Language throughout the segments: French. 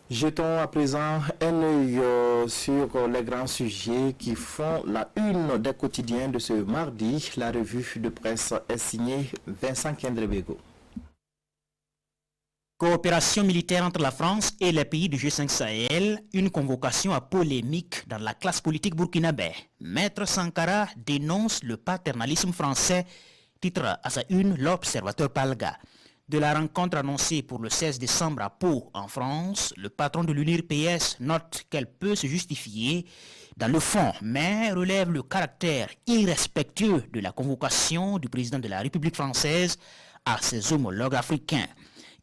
Jetons à présent un œil sur les grands sujets qui font la une des quotidiens de ce mardi. La revue de presse est signée Vincent Kendrebego. Coopération militaire entre la France et les pays du G5 Sahel, une convocation à polémique dans la classe politique burkinabé. Maître Sankara dénonce le paternalisme français, titre à sa une l'Observateur Palga. De la rencontre annoncée pour le 16 décembre à Pau, en France, le patron de l'UNIR-PS note qu'elle peut se justifier dans le fond, mais relève le caractère irrespectueux de la convocation du président de la République française à ses homologues africains.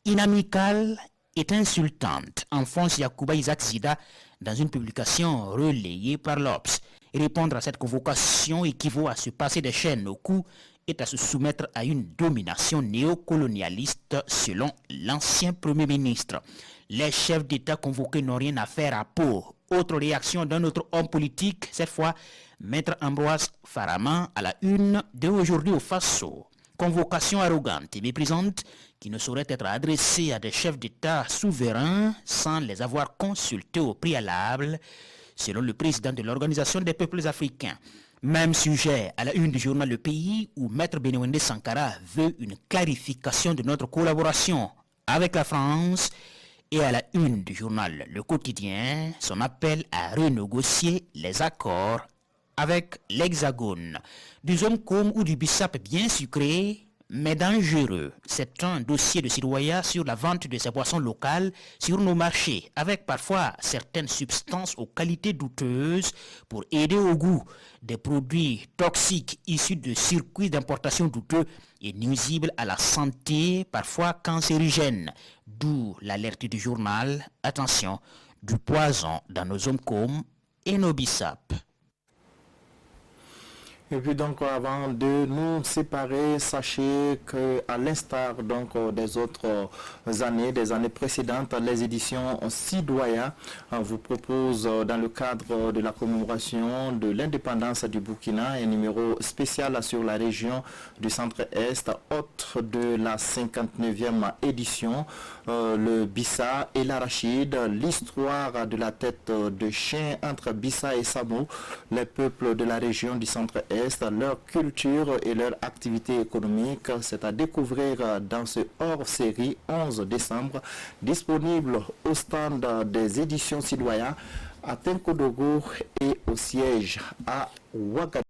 Inamicale et insultante, enfonce Yacouba Isaac Zida dans une publication relayée par l'Obs. Répondre à cette convocation équivaut à se passer des chaînes au cou et à se soumettre à une domination néocolonialiste selon l'ancien Premier ministre. Les chefs d'État convoqués n'ont rien à faire à Pau. Autre réaction d'un autre homme politique, cette fois Maître Ambroise Faraman à la une de Aujourd'hui au Faso. Convocation arrogante et méprisante qui ne saurait être adressée à des chefs d'État souverains sans les avoir consultés au préalable, selon le président de l'Organisation des peuples africains. Même sujet à la une du journal Le Pays où Maître Benouende Sankara veut une clarification de notre collaboration avec la France et à la une du journal Le Quotidien, son appel à renégocier les accords avec l'Hexagone. Du Zomcom ou du Bissap bien sucré, mais dangereux. C'est un dossier de Sidoya sur la vente de ces boissons locales sur nos marchés, avec parfois certaines substances aux qualités douteuses pour aider au goût des produits toxiques issus de circuits d'importation douteux et nuisibles à la santé, parfois cancérigènes. D'où l'alerte du journal, attention, du poison dans nos Zomcom et nos Bissap. Et puis donc avant de nous séparer, sachez que à l'instar donc des autres années, des années précédentes, les éditions Sidoya vous proposent dans le cadre de la commémoration de l'indépendance du Burkina un numéro spécial sur la région du Centre-Est, hôte de la 59e édition, le Bissa et l'Arachide, l'histoire de la tête de chien entre Bissa et Samo, les peuples de la région du Centre-Est, leur culture et leur activité économique. C'est à découvrir dans ce hors-série 11 décembre, disponible au stand des éditions Sidoya à Tenkodogo et au siège à Ouagadougou.